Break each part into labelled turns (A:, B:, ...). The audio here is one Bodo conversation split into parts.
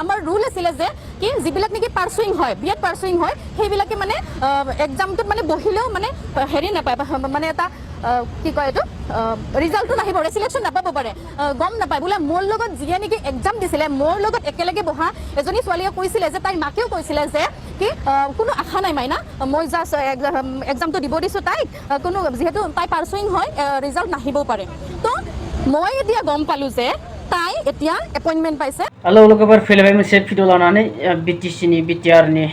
A: আমাৰ ৰুল আছিলে যে কি যিবিলাক নেকি পাৰ্চুইং হয় বিএড পাৰ্চুইং হয় সেইবিলাকে মানে এক্সামটোত মানে বহিলেও মানে হেৰি নাপায় মানে এটা কি কয় এইটো ৰিজাল্টটো নাহিব সিলেকশ্যন নাপাব পাৰে গম নাপায় বোলে মোৰ লগত যিয়ে নেকি এক্সাম দিছিলে মোৰ লগত একেলগে বহা এজনী ছোৱালীয়ে কৈছিলে যে তাইৰ মাকেও কৈছিলে যে কি কোনো আশা নাই মাইনা মই জাষ্ট এক্সামটো দিব দিছোঁ তাইক কোনো যিহেতু তাই পাৰ্চুইং হয় ৰিজাল্ট নাহিবও পাৰে তো মই এতিয়া গম পালোঁ যে তাই এতিয়া এপইণ্টমেণ্ট পাইছে
B: हेलो लोगोफोर फैलायबाय मोनसे भिडिअ लानानै BTC नि BTR नि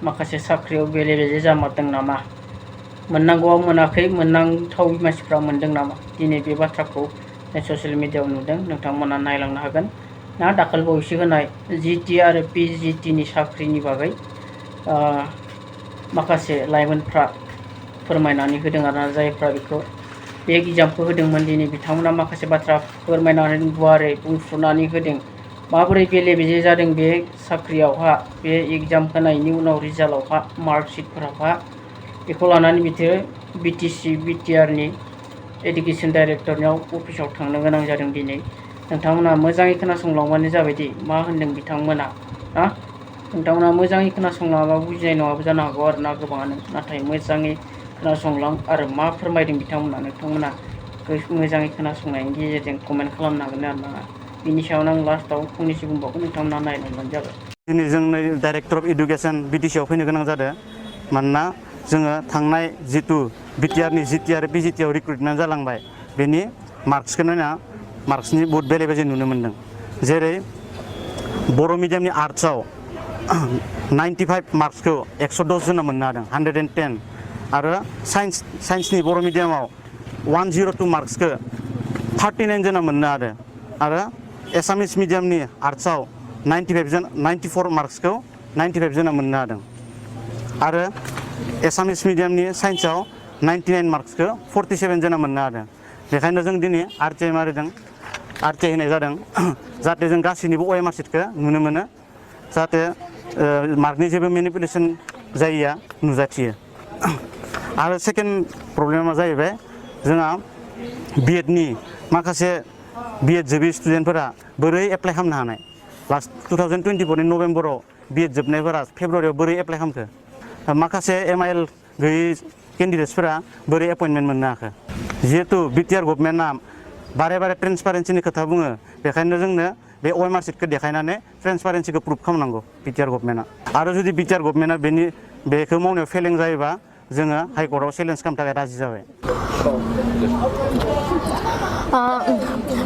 B: माखासे साख्रियाव बेले बेजे जामारदों नामा मोननांगौआव मोनाखै मोननांथावै मानसिफ्रा मोनदों नामा दिनै बे बाथ्राखौ ससियेल मिडियायाव नुदों नोंथांमोना नायलांनो हागोन ना दाखाल बावैसो होनाय GT आरो PGT नि साख्रिनि बागै माखासे लाइमोनफ्रा फोरमायनानै होदों आरो जायफ्रा बेखौ बे एग्जामखौ होदोंमोन दिनै बिथांमोना माखासे बाथ्रा फोरमायनानै गुवारै बुंफ्रुनानै होदों माबोरै बेले बेजे जादों बे साख्रियावहा बे एग्जाम होनायनि उनाव रिजाल्टआवहा मार्कशीटफोरावहा बेखौ लानानै बिसोरो BTC BTR नि एडुकेशन डाइरेक्टरनियाव अफिसाव थांनो गोनां जादों दिनै नोंथांमोना मोजाङै खोनासंलांबानो जाबायदि मा होनदों बिथांमोना ना नोंथांमोना मोजाङै खोनासंलाङाबा बुजिनाय नङाबो जानो हागौ आरो ना गोबाङानो नाथाय मोजाङै खोनासंलां आरो मा फोरमायदों बिथांमोना नोंथांमोना मोजाङै खोनासंनायनि गेजेरजों कमेन्ट खालामनो हागोन आरो ना बिनि सायावनो आं लास्टआव फंनैसो बुंबावगोन नोंथांमोना नायलांबानो जाबाय
C: दिनै जों डाइरेक्टर अफ एडुकेशन BTC आव फैनो गोनां जादों मानोना जोङो थांनाय जितु BTR नि GT आरो PGT आव रिक्रुटमेन्ट जालांबाय बेनि मार्क्सखौ नायना मार्क्सनि बहुत बेले बेजे नुनो मोन्दों जेरै बर' मिडियामनि आर्ट्सआव 95 मार्क्सखौ 110 जना मोननो हादों 110 आरो साइन्सनि बर' मिडियामाव 102 मार्क्सखौ 39 जना मोननो हादों आरो एसामिस मिडियामनि आर्ट्सआव 94 मार्क्सखौ 95 जना मोननो हादों आरो एसामिस मिडियामनि साइन्सआव 99 मार्क्सखौ 47 जना मोननो हादों बेखायनो जों दिनै RTI मारिदों RTI होनाय जादों जाहाथे जों गासैनिबो OMR शीटखौ नुनो मोनो जाहाथे मार्कनि जेबो मेनिपुलेसन जायिया नुजाथियो आरो सेकेन्ड प्रब्लेमा जाहैबाय जोंहा BEdनि माखासे BEd जोबै स्टुडेन्टफोरा बोरै एप्लाइ खालामनो हानाय लास्ट 2024 नि नभेम्बराव BEd जोबनायफोरा फेब्रुवारियाव बोरै एप्लाइ खालामखो माखासे MIL गैयै केन्डिडेट्सफोरा बोरै एपइन्टमेन्ट मोननो हाखो जिहेतु BTR गभर्नमेन्टआ बारे बारे ट्रेन्सपारेन्सिनि खोथा बुङो बेखायनो जोंनो बे OMR शीटखौ देखायनानै ट्रेन्सपारेन्सिखौ प्रुभ खालामनांगौ BTR गभर्नमेन्टआ आरो जुदि BTR गभर्नमेन्टआ बेखौ मावनायाव फेलें जायोबा जोङो हाइकर्टआव चेलेन्ज खालामनो थाखाय राजि जाबाय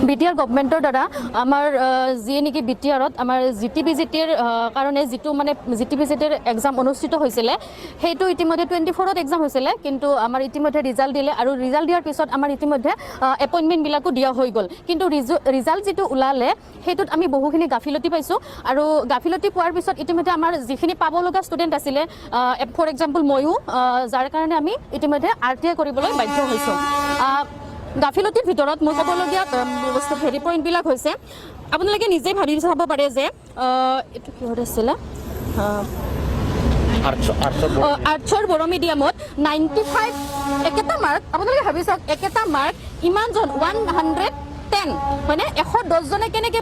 A: BTR गभर्नमेन्टर দ্বাৰা আমাৰ যিয়ে নেকি BTRত আমাৰ GT-BGTৰ কাৰণে যিটো মানে GT-BGTৰ এক্সাম অনুষ্ঠিত হৈছিলে সেইটো ইতিমধ্যে 24ত এক্সাম হৈছিলে কিন্তু আমাৰ ইতিমধ্যে ৰিজাল্ট দিলে আৰু ৰিজাল্ট দিয়াৰ পিছত আমাৰ ইতিমধ্যে এপইণ্টমেণ্টবিলাকো দিয়া হৈ গ'ল কিন্তু ৰিজাল্ট যিটো ওলালে সেইটোত আমি বহুখিনি গাফিলতি পাইছোঁ আৰু গাফিলতি পোৱাৰ পিছত ইতিমধ্যে আমাৰ যিখিনি পাব লগা ষ্টুডেণ্ট আছিলে ফৰ এক্সাম্পল ময়ো যাৰ কাৰণে আমি ইতিমধ্যে RTI কৰিবলৈ বাধ্য হৈছোঁ গাফিলতিৰ ভিতৰত মোৰ ক'বলগীয়া বস্তু হেৰি পইণ্টবিলাক হৈছে আপোনালোকে নিজেই ভাবি চাব পাৰে যে এইটো কিহত আছিলে আৰ্টছৰ বড়ো মিডিয়ামত 95 একেটা মাৰ্ক আপোনালোকে ভাবি চাওক একেটা মাৰ্ক ইমানজন 110 হয়নে 110 জনে কেনেকৈ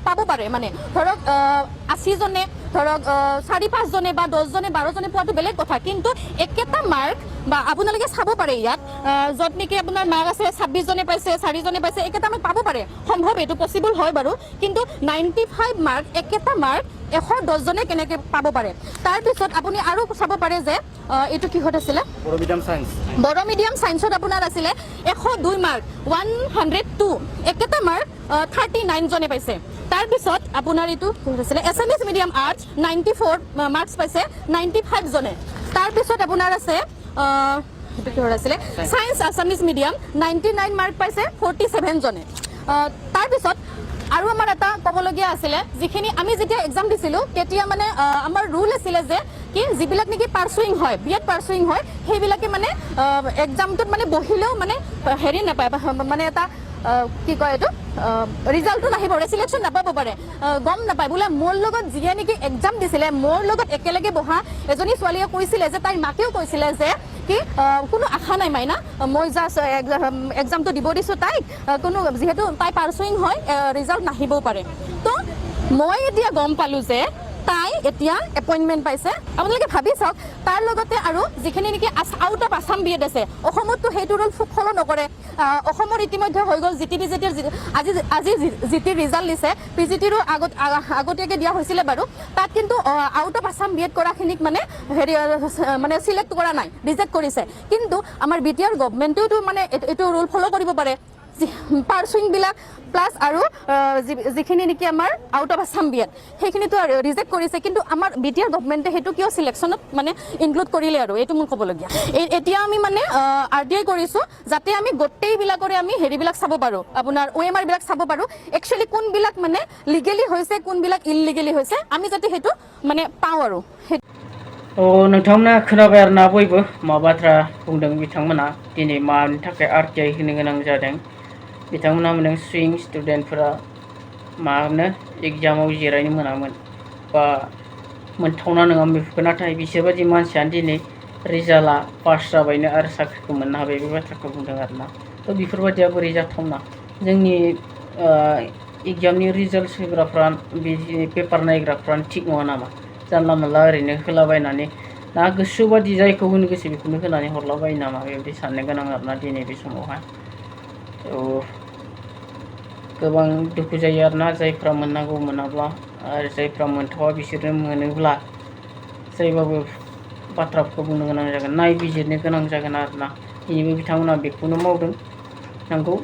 A: পাব পাৰে মানে ধৰক 80 জনে ধৰক 4-5 জনে বা 10 জনে 12 জনে পোৱাটো বেলেগ কথা কিন্তু একেটা মাৰ্ক বা আপোনালোকে চাব পাৰে ইয়াত য'ত নেকি আপোনাৰ মাৰ্ক আছে 26 জনে পাইছে 4 জনে পাইছে একেটা মাৰ্ক পাব পাৰে সম্ভৱ এইটো পচিবল হয় বাৰু কিন্তু 95 মাৰ্ক একেটা মাৰ্ক 110 জনে কেনেকৈ পাব পাৰে তাৰপিছত আপুনি আৰু চাব পাৰে যে এইটো কিহত আছিলে বড়ো মিডিয়াম সায়েন্সত আপোনাৰ আছিলে 102 মাৰ্ক 102 একেটা মাৰ্ক 39 জনে পাইছে তাৰপিছত আপোনাৰ এইটো আছিলে এছএমএছ মিডিয়াম আৰ্টছ 94 মাৰ্কছ পাইছে 95 জনে তাৰপিছত আপোনাৰ আছে এইটো কিহত আছিলে সায়েন্স আছামিজ মিডিয়াম 99 মাৰ্ক পাইছে 47 জনে তাৰপিছত আৰু আমাৰ এটা ক'বলগীয়া আছিলে যিখিনি আমি যেতিয়া এক্সাম দিছিলোঁ তেতিয়া মানে আমাৰ ৰুল আছিলে যে কি যিবিলাক নেকি পাৰ্চুইং হয় বিএড পাৰ্চুইং হয় সেইবিলাকে মানে এক্সামটোত মানে বহিলেও মানে হেৰি নাপায় মানে এটা কি কয় এইটো ৰিজাল্টটো নাহিব সিলেকশ্যন নাপাব পাৰে গম নাপায় বোলে মোৰ লগত যিয়ে নেকি এক্সাম দিছিলে মোৰ লগত একেলগে বহা এজনী ছোৱালীয়ে কৈছিলে যে তাইৰ মাকেও কৈছিলে যে কি কোনো আশা নাই মাইনা মই জাষ্ট এক্সামটো দিব দিছোঁ তাইক কোনো যিহেতু তাই পাৰ্চুইং হয় ৰিজাল্ট নাহিবও পাৰে তো মই এতিয়া গম পালোঁ যে তাই এতিয়া এপইণ্টমেণ্ট পাইছে আপোনালোকে ভাবি চাওক তাৰ লগতে আৰু যিখিনি নেকি out of Assam B Ed আছে অসমততো সেইটো ৰুল ফ'ল' নকৰে অসমৰ ইতিমধ্যে হৈ গ'ল জি টি আজি জি টিৰ ৰিজাল্ট দিছে PGTৰো আগতীয়াকৈ দিয়া হৈছিলে বাৰু তাত কিন্তু out of Assam B Ed কৰাখিনিক মানে হেৰি মানে চিলেক্ট কৰা নাই ৰিজেক্ট কৰিছে কিন্তু আমাৰ BTR গভমেণ্টেওতো মানে এইটো ৰুল ফ'ল' কৰিব পাৰে পাৰ্চুইংবিলাক প্লাছ আৰু যিখিনি নেকি আমাৰ out of Assam B Ed সেইখিনিতো ৰিজেক্ট কৰিছে কিন্তু আমাৰ BTR গভমেণ্টে সেইটো কিয় চিলেকশ্যনত মানে ইনক্লুড কৰিলে আৰু এইটো মোৰ ক'বলগীয়া এতিয়া আমি মানে RTI কৰিছোঁ যাতে আমি গোটেইবিলাকৰে আমি হেৰিবিলাক চাব পাৰোঁ আপোনাৰ OMR বিলাক চাব পাৰোঁ একচুৱেলি কোনবিলাক মানে লিগেলি হৈছে কোনবিলাক ইললিগেলি হৈছে আমি যাতে সেইটো মানে পাওঁ আৰু
B: नोंथांमोना खोनाबाय आरोना बयबो मा बाथ्रा बुंदों बिथांमोना दिनै मानि थाखाय RTI होनो गोनां जादों बिथांमोना मोनदों सुइं स्टुडेन्टफोरा मानो एग्जामाव जिरायनो मोनामोन बा मोनथावना नङामोन बेफोरखौ नाथाय बिसोरबायदि मानसियानो दिनै रिजाल्टआ पास जाबायनो आरो साख्रिखौ मोननो हाबाय बे बाथ्राखौ बुंदों आरोना थ' बेफोरबायदिया बोरै जाथावना जोंनि एग्जामनि रिजाल्ट होग्राफ्रा पेपार नायग्राफ्रानो थिग नङा नामा जानला मोनला ओरैनो होलाबायनानै ना गोसोबादि जायखौ होनो गोसो बेखौनो होनानै हरलाबायो नामा बेबायदि साननो गोनां आरोना दिनै बे समावहाय गोबां दुखु जायो आरोना जायफ्रा मोननांगौ मोनाब्ला आरो जायफ्रा मोनथावा बिसोरो मोनोब्ला जायबाबो बाथ्राफोरखौ बुंनो गोनां जागोन नायबिजिरनो गोनां जागोन आरोना दिनैबो बिथांमोना बेखौनो मावदों नंगौ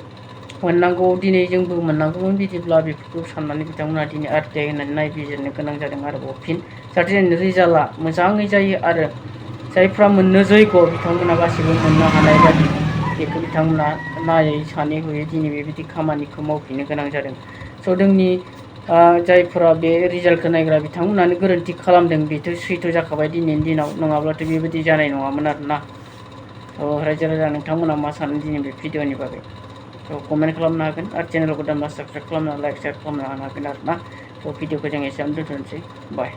B: मोननांगौ दिनै जोंबो मोननांगौमोन बिदिब्ला बेफोरखौ साननानै बिथांमोना दिनै RTI होनानै नायबिजिरनो गोनां जादों आरोबाव फिन जाहाथे रिजाल्टआ मोजाङै जायो आरो जायफ्रा मोननो जैग' बिथांमोना गासैबो मोननो हानाय बायदि बेखौ बिथांमोना नायै सानै हयै दिनै बेबायदि खामानिखौ मावफिननो गोनां जादों स' जोंनि जायफोरा बे रिजाल्टखौ नायग्रा बिथांमोनानो गोरोन्थि खालामदों बेथ' सैथ' जाखाबाय दिनैनि दिनाव नङाब्लाथ' बेबायदि जानाय नङामोन आरोना थ' रायजो राजा नोंथांमोना मा सानो दिनै बे भिडिअनि बागै थ' कमेन्ट खालामनो हागोन आरो चेनेलखौ दानबा साबस्क्राइब खालामना लाइक शेयार खालामनो हागोन आरोना थ' भिडिअखौ जों एसेयावनो दोनथ'नोसै बाय